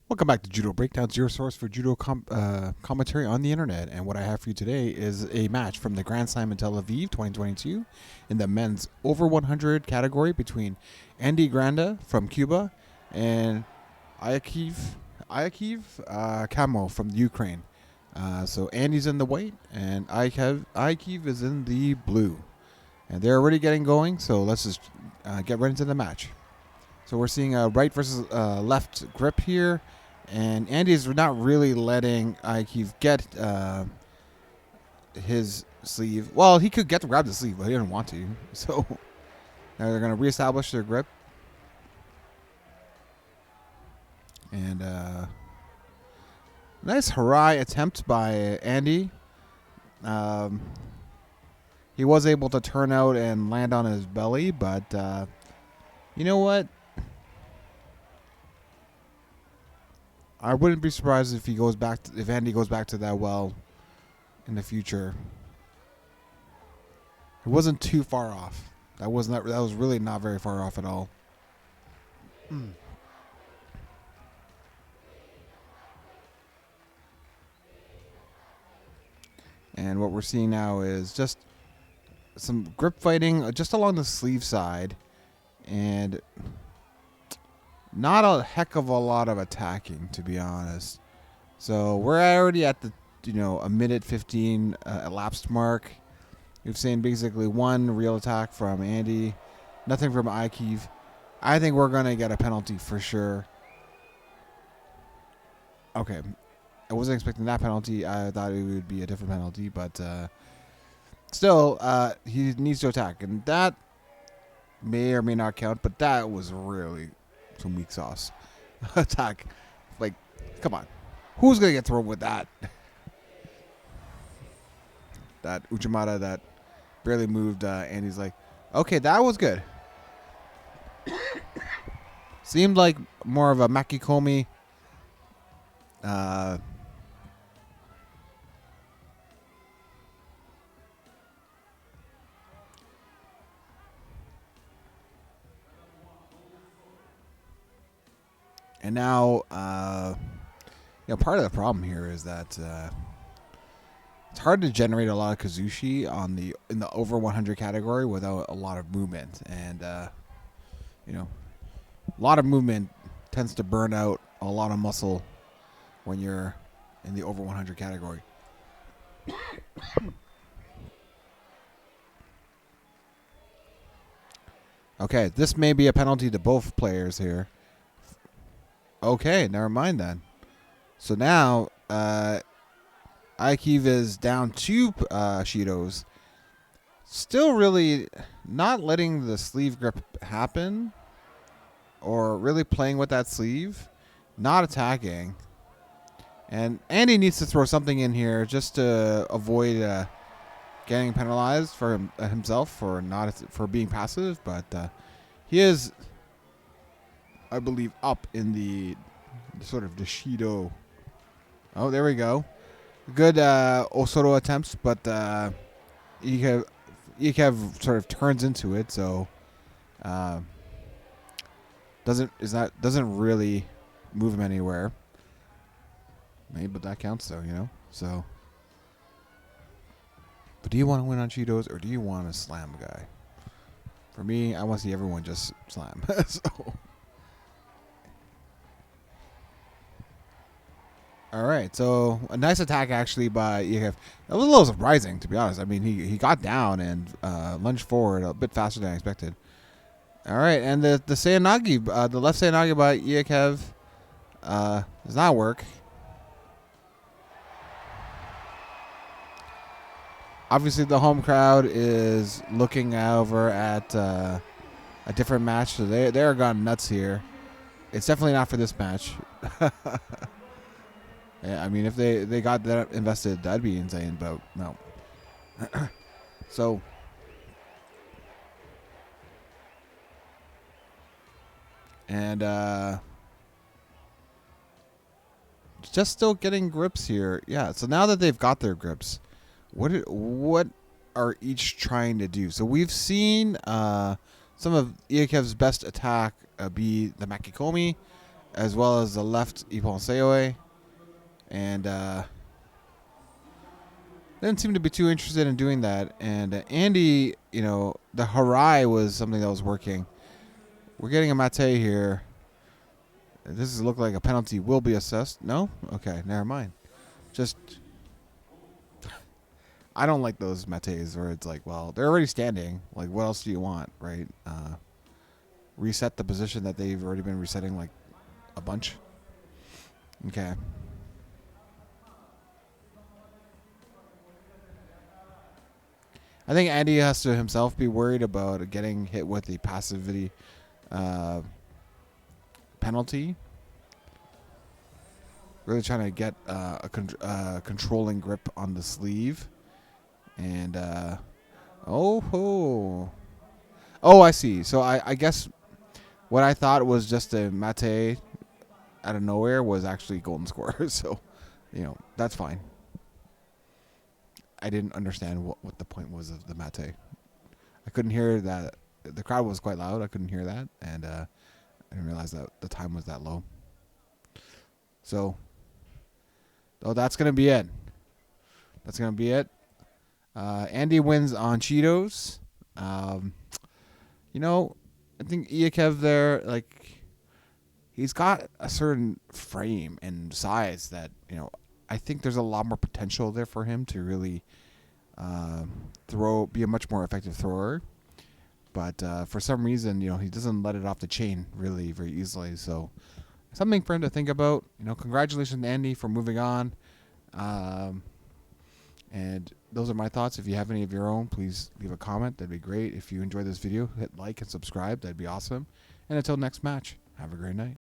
Welcome back to Judo Breakdowns, your source for judo commentary on the internet. And what I have for you today is a match from the Grand Slam in Tel Aviv 2022 in the men's over 100 category between Andy Granda from Cuba and Iakiv Khammo from Ukraine. So Andy's in the white and Iakiv is in the blue. And they're already getting going, so let's just get right into the match. So we're seeing a right versus left grip here. And Andy's not really letting Iakiv get his sleeve. Well, he could get to grab the sleeve, but he didn't want to. So now they're going to reestablish their grip. And nice hurrah attempt by Andy. He was able to turn out and land on his belly, but you know what? I wouldn't be surprised if if Andy goes back to that well in the future. It wasn't too far off. That was really not very far off at all. And what we're seeing now is just some grip fighting just along the sleeve side, and not a heck of a lot of attacking, to be honest. So we're already at the a minute 15 elapsed mark. We've seen basically one real attack from Andy, nothing from Iakiv. I think we're gonna get a penalty for sure. Okay, I wasn't expecting that penalty. I thought it would be a different penalty, but still, he needs to attack, and that may or may not count. But that was really some weak sauce attack. Like, come on, who's gonna get thrown with that? That Uchimata that barely moved, and he's like, okay, that was good. Seemed like more of a Makikomi. And now, part of the problem here is that it's hard to generate a lot of kazushi in the over 100 category without a lot of movement, and a lot of movement tends to burn out a lot of muscle when you're in the over 100 category. Okay, this may be a penalty to both players here. Okay, never mind then. So now, Iakiv is down 2 Shidos. Still really not letting the sleeve grip happen, or really playing with that sleeve. Not attacking. And Andy needs to throw something in here just to avoid getting penalized for himself for being passive. But he is, I believe, up in the sort of the Shido. Oh, there we go. Good Osoro attempts, but Iakiv sort of turns into it, so doesn't really move him anywhere. Maybe, but that counts though, So, but do you want to win on Cheetos or do you want to slam a guy? For me, I want to see everyone just slam. So. All right, so a nice attack actually by Iakiv. That was a little surprising, to be honest. I mean, he got down and lunged forward a bit faster than I expected. All right, and the Seyanagi, the left Seyanagi by Iakiv does not work. Obviously, the home crowd is looking over at a different match, so they are gone nuts here. It's definitely not for this match. Yeah, I mean, if they got that invested, that'd be insane, but no. So, and just still getting grips here. Yeah, so now that they've got their grips, what are each trying to do? So we've seen some of Iakiv's best attack be the Makikomi, as well as the left Ippon Seoe. And didn't seem to be too interested in doing that. And Andy, the Harai was something that was working. We're getting a mate here. This look like a penalty will be assessed. No? Okay, never mind. Just, I don't like those mates where it's like, well, they're already standing. Like, what else do you want, right? Reset the position that they've already been resetting like a bunch. Okay. I think Andy has to himself be worried about getting hit with the passivity penalty. Really trying to get a controlling grip on the sleeve. And, oh, I see. So I guess what I thought was just a mate out of nowhere was actually golden score. So, that's fine. I didn't understand what the point was of the mate. I couldn't hear that. The crowd was quite loud. I couldn't hear that. And I didn't realize that the time was that low. So, that's going to be it. That's going to be it. Andy wins on Cheetos. I think Iakiv there, like, he's got a certain frame and size that, I think there's a lot more potential there for him to really be a much more effective thrower. But for some reason, he doesn't let it off the chain really very easily. So something for him to think about. Congratulations, Andy, for moving on. And those are my thoughts. If you have any of your own, please leave a comment. That'd be great. If you enjoyed this video, hit like and subscribe. That'd be awesome. And until next match, have a great night.